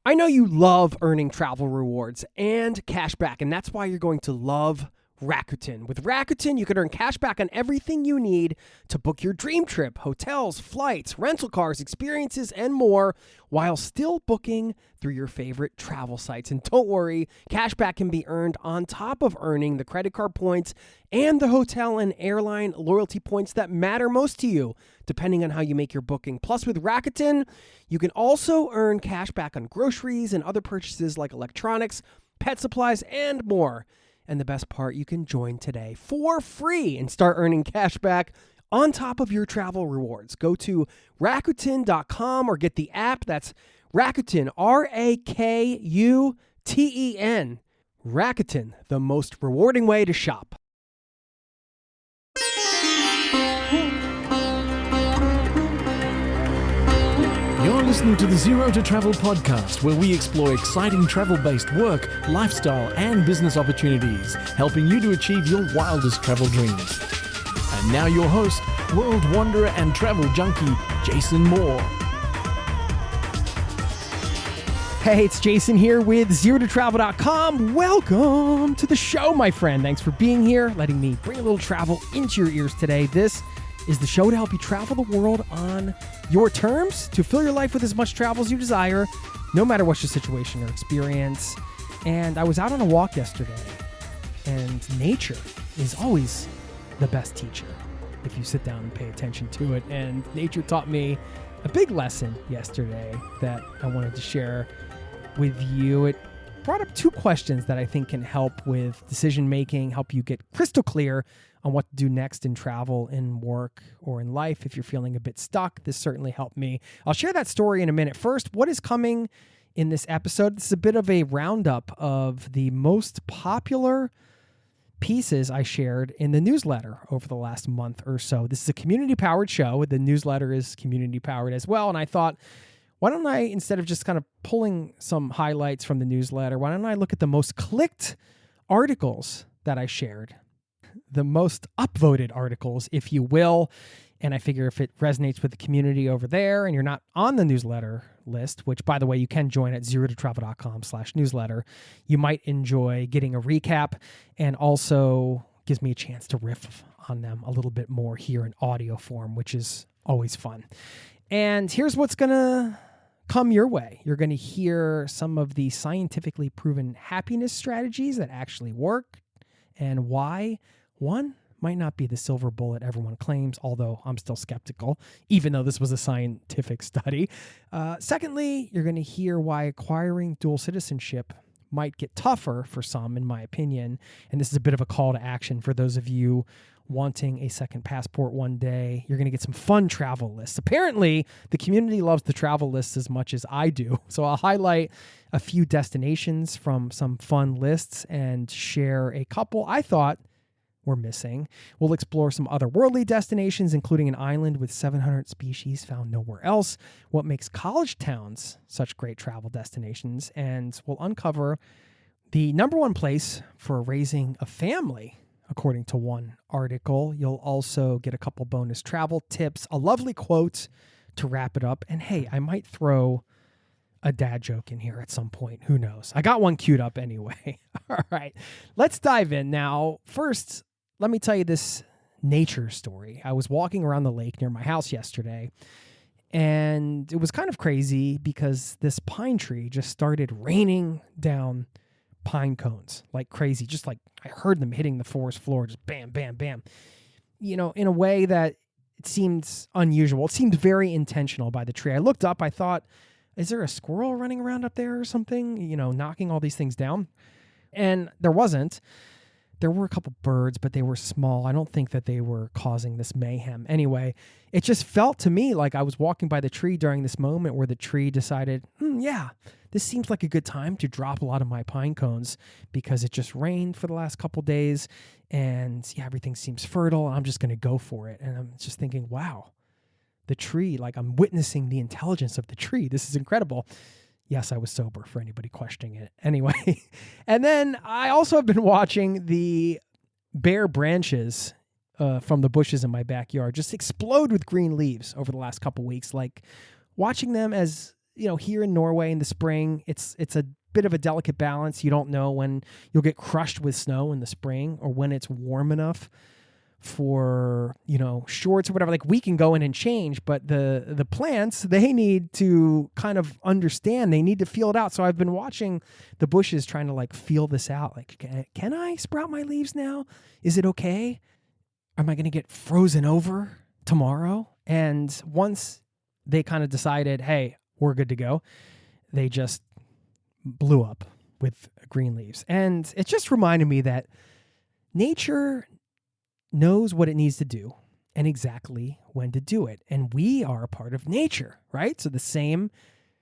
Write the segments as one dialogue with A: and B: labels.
A: I know you love earning travel rewards and cash back, and that's why you're going to love Rakuten. With Rakuten, you can earn cash back on everything you need to book your dream trip, hotels, flights, rental cars, experiences, and more, while still booking through your favorite travel sites. And don't worry, cash back can be earned on top of earning the credit card points and the hotel and airline loyalty points that matter most to you, depending on how you make your booking. Plus, with Rakuten, you can also earn cash back on groceries and other purchases like electronics, pet supplies, and more. And the best part, you can join today for free and start earning cash back on top of your travel rewards. Go to Rakuten.com or get the app. That's Rakuten, Rakuten. Rakuten, the most rewarding way to shop.
B: You're listening to the Zero to Travel podcast, where we explore exciting travel-based work, lifestyle, and business opportunities, helping you to achieve your wildest travel dreams. And now your host, world wanderer and travel junkie, Jason Moore.
A: Hey, it's Jason here with ZeroToTravel.com. Welcome to the show, my friend. Thanks for being here, letting me bring a little travel into your ears today. This is the show to help you travel the world on your terms, to fill your life with as much travel as you desire, no matter what your situation or experience. And I was out on a walk yesterday, and nature is always the best teacher if you sit down and pay attention to it. And nature taught me a big lesson yesterday that I wanted to share with you. It brought up two questions that I think can help with decision making, help you get crystal clear on what to do next in travel, in work, or in life. If you're feeling a bit stuck, this certainly helped me. I'll share that story in a minute. First, what is coming in this episode? This is a bit of a roundup of the most popular pieces I shared in the newsletter over the last month or so. This is a community-powered show. The newsletter is community-powered as well. And I thought, why don't I, instead of just kind of pulling some highlights from the newsletter, why don't I look at the most clicked articles that I shared? The most upvoted articles, if you will. And I figure if it resonates with the community over there and you're not on the newsletter list, which, by the way, you can join at zerototravel.com/newsletter, you might enjoy getting a recap, and also gives me a chance to riff on them a little bit more here in audio form, which is always fun. And here's what's going to come your way. You're going to hear some of the scientifically proven happiness strategies that actually work, and why one might not be the silver bullet everyone claims, although I'm still skeptical, even though this was a scientific study. Secondly, you're going to hear why acquiring dual citizenship might get tougher for some, in my opinion. And this is a bit of a call to action for those of you wanting a second passport one day. You're going to get some fun travel lists. Apparently, the community loves the travel lists as much as I do. So I'll highlight a few destinations from some fun lists and share a couple I thought were missing. We'll explore some otherworldly destinations, including an island with 700 species found nowhere else, what makes college towns such great travel destinations, and we'll uncover the number one place for raising a family, according to one article. You'll also get a couple bonus travel tips, a lovely quote to wrap it up, and hey, I might throw a dad joke in here at some point. Who knows? I got one queued up anyway. All right, let's dive in. Now, first, let me tell you this nature story. I was walking around the lake near my house yesterday, and it was kind of crazy because this pine tree just started raining down pine cones like crazy. Just like I heard them hitting the forest floor, just bam, bam, bam. You know, in a way that it seemed unusual. It seemed very intentional by the tree. I looked up, I thought, is there a squirrel running around up there or something, you know, knocking all these things down? And there wasn't. There were a couple birds, but they were small. I don't think that they were causing this mayhem. Anyway, it just felt to me like I was walking by the tree during this moment where the tree decided, yeah, this seems like a good time to drop a lot of my pine cones because it just rained for the last couple days, and yeah, everything seems fertile. I'm just going to go for it. And I'm just thinking, wow, the tree, like I'm witnessing the intelligence of the tree. This is incredible. Yes, I was sober, for anybody questioning it. Anyway, and then I also have been watching the bare branches from the bushes in my backyard just explode with green leaves over the last couple weeks. Like watching them as here in Norway in the spring, it's a bit of a delicate balance. You don't know when you'll get crushed with snow in the spring or when it's warm enough for, shorts or whatever. Like, we can go in and change, but the plants, they need to kind of understand. They need to feel it out. So I've been watching the bushes trying to like feel this out. Like, can I sprout my leaves now? Is it okay? Am I going to get frozen over tomorrow? And once they kind of decided, hey, we're good to go, they just blew up with green leaves. And it just reminded me that nature knows what it needs to do and exactly when to do it. And we are a part of nature, right? So the same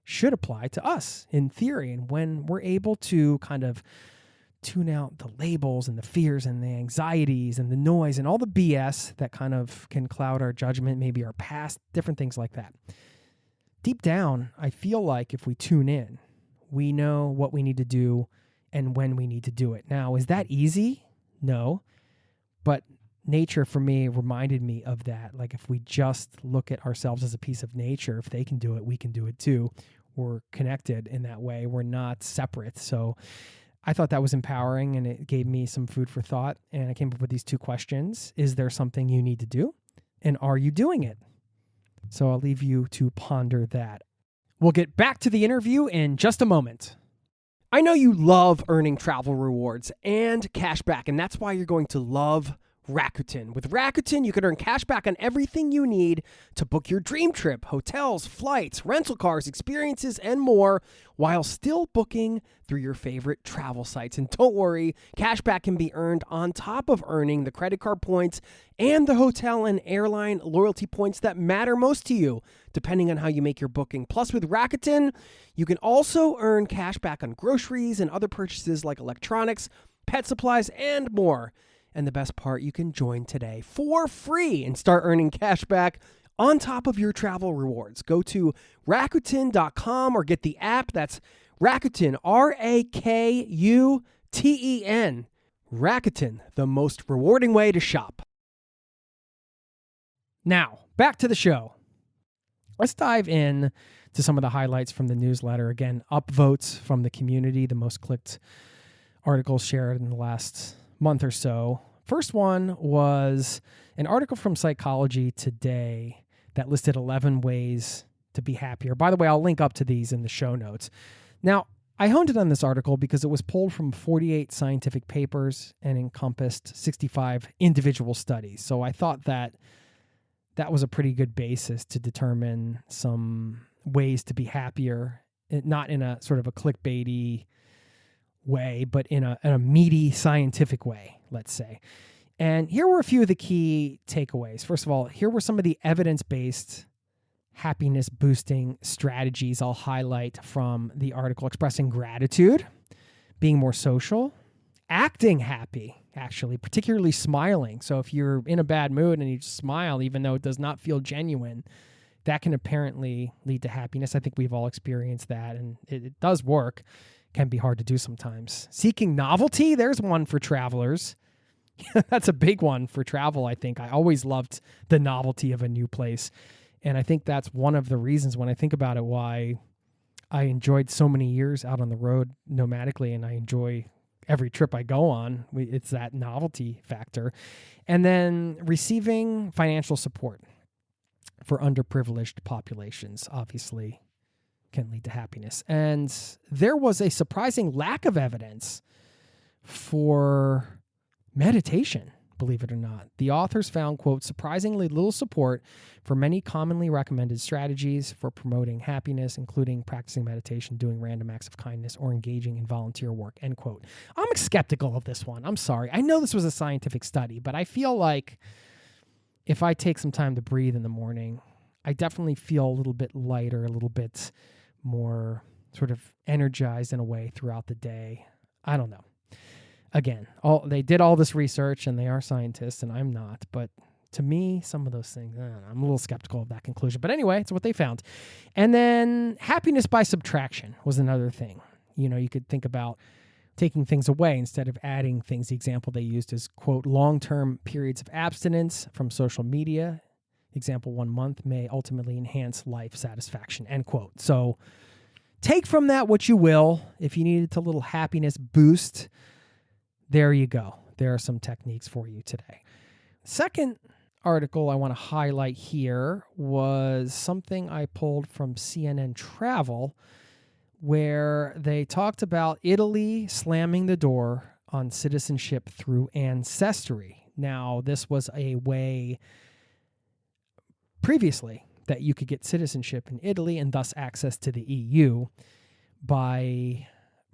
A: should apply to us in theory. And when we're able to kind of tune out the labels and the fears and the anxieties and the noise and all the BS that kind of can cloud our judgment, maybe our past, different things like that. Deep down, I feel like if we tune in, we know what we need to do and when we need to do it. Now, is that easy? No. But nature for me reminded me of that. Like, if we just look at ourselves as a piece of nature, if they can do it, we can do it too. We're connected in that way. We're not separate. So I thought that was empowering, and it gave me some food for thought. And I came up with these 2 questions. Is there something you need to do? And are you doing it? So I'll leave you to ponder that. We'll get back to the interview in just a moment. I know you love earning travel rewards and cash back, and that's why you're going to love Rakuten. With Rakuten, you can earn cash back on everything you need to book your dream trip, hotels, flights, rental cars, experiences, and more, while still booking through your favorite travel sites. And don't worry, cash back can be earned on top of earning the credit card points and the hotel and airline loyalty points that matter most to you, depending on how you make your booking. Plus, with Rakuten, you can also earn cash back on groceries and other purchases like electronics, pet supplies, and more. And the best part, you can join today for free and start earning cash back on top of your travel rewards. Go to Rakuten.com or get the app. That's Rakuten, Rakuten. Rakuten, the most rewarding way to shop. Now, back to the show. Let's dive in to some of the highlights from the newsletter. Again, upvotes from the community, the most clicked articles shared in the last month or so. First one was an article from Psychology Today that listed 11 ways to be happier. By the way, I'll link up to these in the show notes. Now, I honed in on this article because it was pulled from 48 scientific papers and encompassed 65 individual studies. So I thought that was a pretty good basis to determine some ways to be happier, not in a sort of a clickbaity way, but in a meaty scientific way, let's say. And here were a few of the key takeaways. First of all, here were some of the evidence-based happiness boosting strategies I'll highlight from the article: expressing gratitude, being more social, acting happy, actually, particularly smiling. So if you're in a bad mood and you just smile, even though it does not feel genuine, that can apparently lead to happiness. I think we've all experienced that, and it does work. Can be hard to do sometimes. Seeking novelty, there's one for travelers. That's a big one for travel, I think. I always loved the novelty of a new place. And I think that's one of the reasons, when I think about it, why I enjoyed so many years out on the road nomadically, and I enjoy every trip I go on. It's that novelty factor. And then receiving financial support for underprivileged populations, obviously, can lead to happiness. And there was a surprising lack of evidence for meditation, believe it or not. The authors found, quote, surprisingly little support for many commonly recommended strategies for promoting happiness, including practicing meditation, doing random acts of kindness, or engaging in volunteer work, end quote. I'm skeptical of this one. I'm sorry. I know this was a scientific study, but I feel like if I take some time to breathe in the morning, I definitely feel a little bit lighter, a little bit more sort of energized in a way throughout the day. I don't know. Again, they did all this research, and they are scientists, and I'm not. But to me, some of those things, I'm a little skeptical of that conclusion. But anyway, it's what they found. And then happiness by subtraction was another thing. You could think about taking things away instead of adding things. The example they used is, quote, long-term periods of abstinence from social media Example, 1 month may ultimately enhance life satisfaction, end quote. So take from that what you will. If you needed a little happiness boost, there you go. There are some techniques for you today. Second article I want to highlight here was something I pulled from CNN Travel, where they talked about Italy slamming the door on citizenship through ancestry. Now, this was a way previously that you could get citizenship in Italy and thus access to the EU by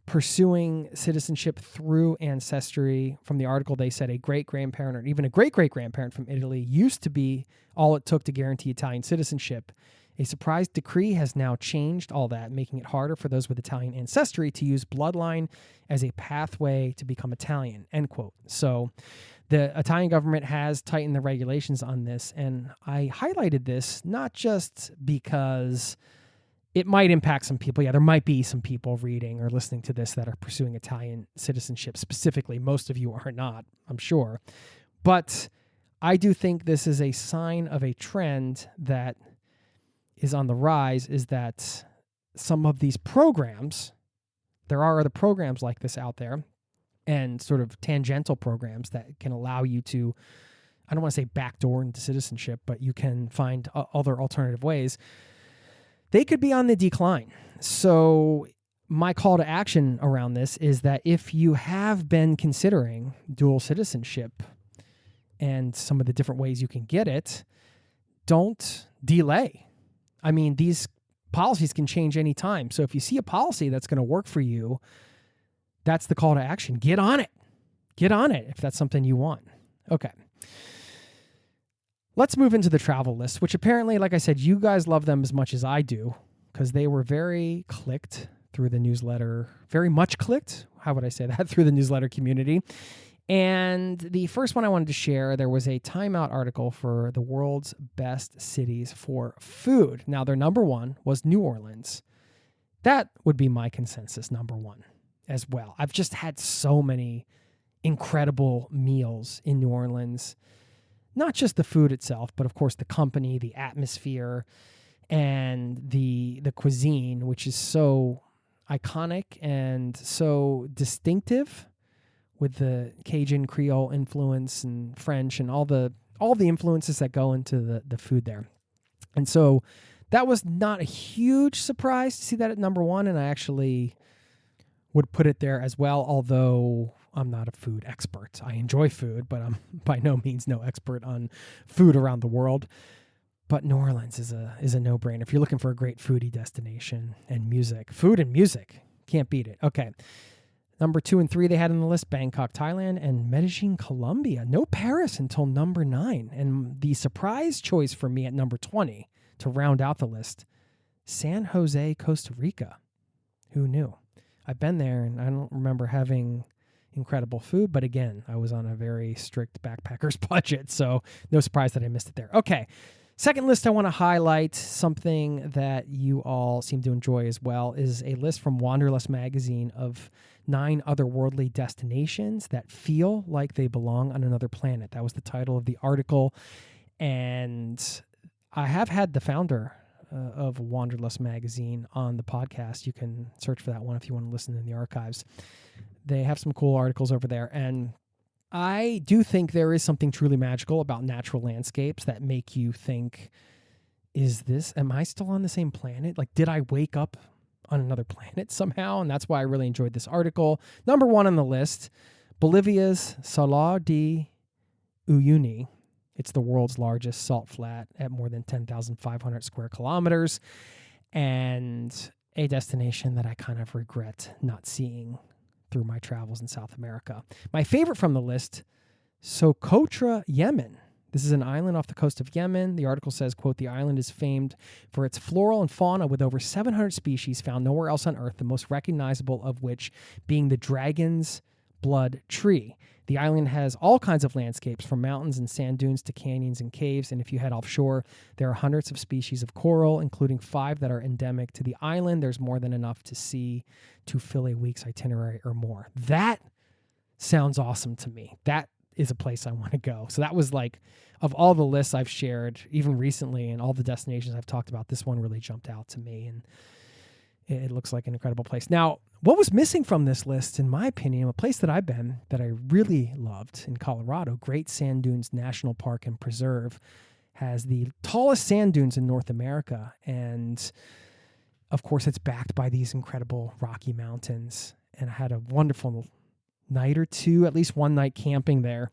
A: pursuing citizenship through ancestry. From the article, they said a great-grandparent or even a great-great-grandparent from Italy used to be all it took to guarantee Italian citizenship. A surprise decree has now changed all that, making it harder for those with Italian ancestry to use bloodline as a pathway to become Italian, end quote. So the Italian government has tightened the regulations on this, and I highlighted this not just because it might impact some people. Yeah, there might be some people reading or listening to this that are pursuing Italian citizenship specifically. Most of you are not, I'm sure. But I do think this is a sign of a trend that is on the rise, is that some of these programs, there are other programs like this out there, and sort of tangential programs that can allow you to, I don't want to say backdoor into citizenship, but you can find other alternative ways. They could be on the decline. So my call to action around this is that if you have been considering dual citizenship and some of the different ways you can get it, don't delay. I mean, these policies can change anytime. So if you see a policy that's going to work for you, that's the call to action. Get on it. Get on it if that's something you want. Okay. Let's move into the travel list, which apparently, like I said, you guys love them as much as I do because they were very clicked through the newsletter, very much clicked. How would I say that? Through the newsletter community. And the first one I wanted to share, there was a Time Out article for the world's best cities for food. Now, their number one was New Orleans. That would be my consensus number one as well. I've just had so many incredible meals in New Orleans. Not just the food itself, but of course the company, the atmosphere, and the cuisine, which is so iconic and so distinctive, with the Cajun Creole influence and French and all the influences that go into the food there. And so that was not a huge surprise to see that at number one, and I actually would put it there as well, although I'm not a food expert. I enjoy food, but I'm by no means no expert on food around the world. But New Orleans is a no-brainer. If you're looking for a great foodie destination and music, food and music, can't beat it. Okay. Number 2 and 3 they had on the list, Bangkok, Thailand, and Medellin, Colombia. No Paris until number 9. And the surprise choice for me at number 20 to round out the list, San Jose, Costa Rica. Who knew? I've been there, and I don't remember having incredible food, but again, I was on a very strict backpacker's budget, so no surprise that I missed it there. Okay, second list I want to highlight, something that you all seem to enjoy as well, is a list from Wanderlust magazine of 9 otherworldly destinations that feel like they belong on another planet. That was the title of the article, and I have had the founder of Wanderlust magazine on the podcast. You can search for that one if you want to listen in the archives. They have some cool articles over there, and I do think there is something truly magical about natural landscapes that make you think, am I still on the same planet? Like, did I wake up on another planet somehow? And that's why I really enjoyed this article. Number 1 on the list, Bolivia's Salar de Uyuni. It's the world's largest salt flat at more than 10,500 square kilometers, and a destination that I kind of regret not seeing through my travels in South America. My favorite from the list, Socotra, Yemen. This is an island off the coast of Yemen. The article says, quote, the island is famed for its floral and fauna with over 700 species found nowhere else on Earth, the most recognizable of which being the dragon's blood tree. The island has all kinds of landscapes, from mountains and sand dunes to canyons and caves, and if you head offshore, there are hundreds of species of coral, including 5 that are endemic to the island. There's more than enough to see to fill a week's itinerary or more. That sounds awesome to me. That is a place I want to go. So that was like, of all the lists I've shared, even recently, and all the destinations I've talked about, this one really jumped out to me, and it looks like an incredible place. Now, what was missing from this list, in my opinion, a place that I've been that I really loved in Colorado, Great Sand Dunes National Park and Preserve, has the tallest sand dunes in North America. And of course, it's backed by these incredible Rocky Mountains. And I had a wonderful night or two, at least one night camping there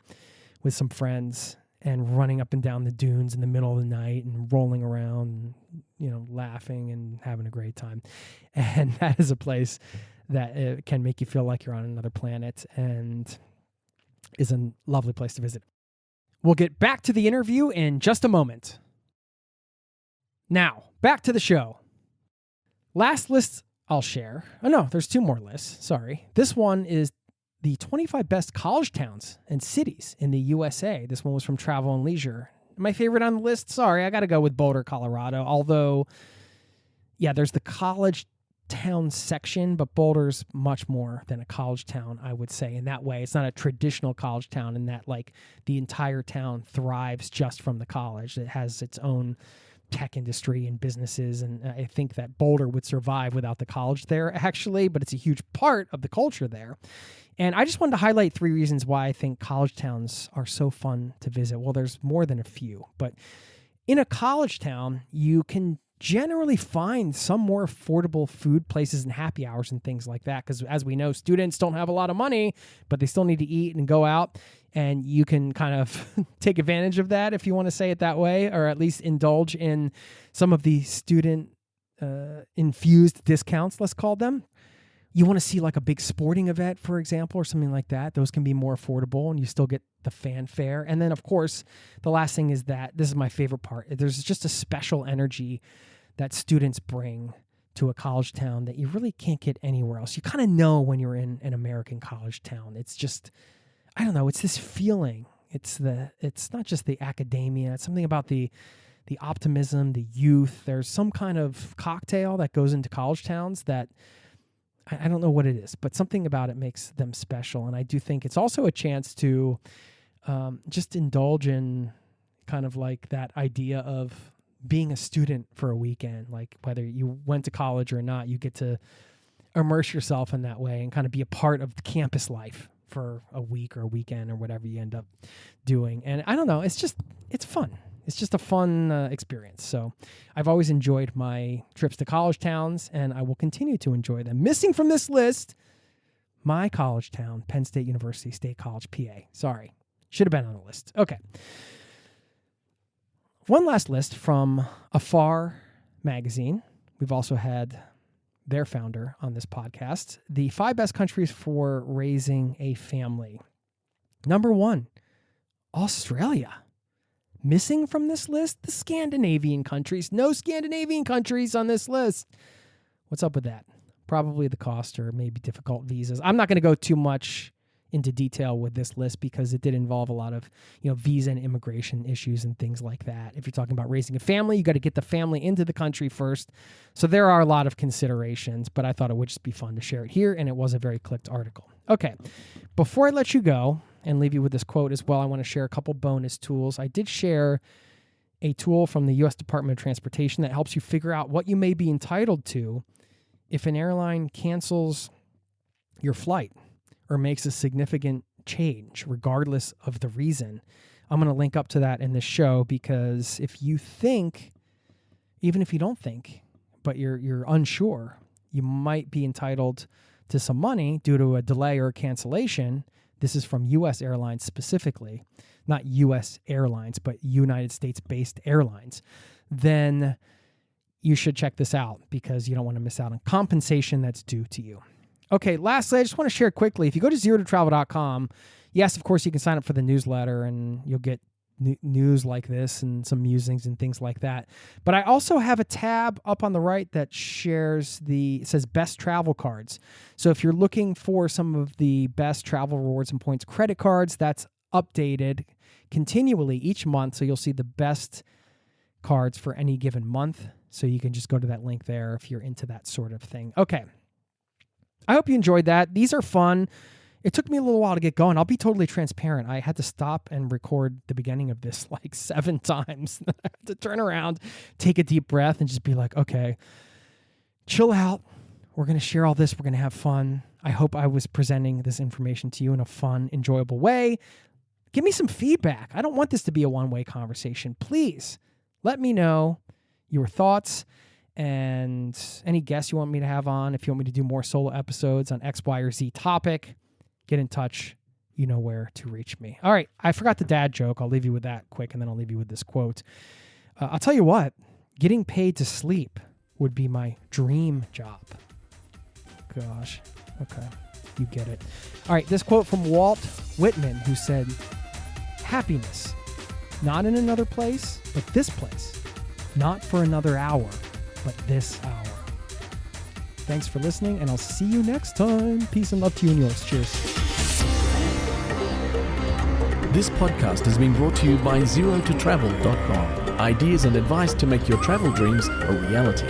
A: with some friends and running up and down the dunes in the middle of the night and rolling around, laughing and having a great time. And that is a place that can make you feel like you're on another planet and is a lovely place to visit. We'll get back to the interview in just a moment. Now, back to the show. Last list I'll share. Oh, no, there's 2 more lists. Sorry. This one is the 25 best college towns and cities in the USA. This one was from Travel and Leisure. My favorite on the list, sorry, I got to go with Boulder, Colorado. Although, yeah, there's the college town section, but Boulder's much more than a college town, I would say. In that way, it's not a traditional college town in that, like, the entire town thrives just from the college. It has its own tech industry and businesses, and I think that Boulder would survive without the college there, actually, but it's a huge part of the culture there. And I just wanted to highlight 3 reasons why I think college towns are so fun to visit. Well, there's more than a few, but in a college town, you can generally find some more affordable food places and happy hours and things like that. Because as we know, students don't have a lot of money, but they still need to eat and go out. And you can kind of take advantage of that, if you want to say it that way, or at least indulge in some of the student infused discounts, let's call them. You want to see like a big sporting event, for example, or something like that. Those can be more affordable and you still get the fanfare. And then, of course, the last thing is that this is my favorite part. There's just a special energy that students bring to a college town that you really can't get anywhere else. You kind of know when you're in an American college town. It's just, I don't know, it's this feeling. It's not just the academia. It's something about the optimism, the youth. There's some kind of cocktail that goes into college towns that I don't know what it is, but something about it makes them special. And I do think it's also a chance to just indulge in kind of like that idea of being a student for a weekend. Like whether you went to college or not, you get to immerse yourself in that way and kind of be a part of the campus life for a week or a weekend or whatever you end up doing. And I don't know, it's fun. It's just a fun experience. So I've always enjoyed my trips to college towns, and I will continue to enjoy them. Missing from this list, my college town, Penn State University, State College, PA. Sorry. Should have been on the list. Okay. One last list from Afar magazine. We've also had their founder on this podcast. The 5 best countries for raising a family. Number 1, Australia. Missing from this list, the Scandinavian countries. No Scandinavian countries on this list. What's up with that? Probably the cost or maybe difficult visas. I'm not going to go too much into detail with this list because it did involve a lot of, visa and immigration issues and things like that. If you're talking about raising a family, you got to get the family into the country first. So there are a lot of considerations, but I thought it would just be fun to share it here, and it was a very clicked article. Okay, before I let you go and leave you with this quote as well, I want to share a couple bonus tools. I did share a tool from the U.S. Department of Transportation that helps you figure out what you may be entitled to if an airline cancels your flight or makes a significant change, regardless of the reason. I'm going to link up to that in this show because if you think, even if you don't think, but you're unsure, you might be entitled to some money due to a delay or a cancellation. This is from U.S. Airlines specifically, not U.S. Airlines, but United States-based airlines. Then you should check this out because you don't want to miss out on compensation that's due to you. Okay, lastly, I just want to share quickly. If you go to zerototravel.com, yes, of course, you can sign up for the newsletter and you'll get news like this and some musings and things like that. But I also have a tab up on the right that it says best travel cards. So if you're looking for some of the best travel rewards and points credit cards, that's updated continually each month. So you'll see the best cards for any given month. So you can just go to that link there if you're into that sort of thing. Okay. I hope you enjoyed that. These are fun. It took me a little while to get going. I'll be totally transparent. I had to stop and record the beginning of this like 7 times. I had to turn around, take a deep breath, and just be like, okay, chill out. We're going to share all this. We're going to have fun. I hope I was presenting this information to you in a fun, enjoyable way. Give me some feedback. I don't want this to be a one-way conversation. Please let me know your thoughts and any guests you want me to have on. If you want me to do more solo episodes on X, Y, or Z topic, get in touch. You know where to reach me. All right. I forgot the dad joke. I'll leave you with that quick, and then I'll leave you with this quote. I'll tell you what, getting paid to sleep would be my dream job. Gosh. Okay. You get it. All right. This quote from Walt Whitman, who said, happiness, not in another place, but this place. Not for another hour, but this hour. Thanks for listening, and I'll see you next time. Peace and love to you and yours. Cheers.
B: This podcast has been brought to you by ZeroToTravel.com. Ideas and advice to make your travel dreams a reality.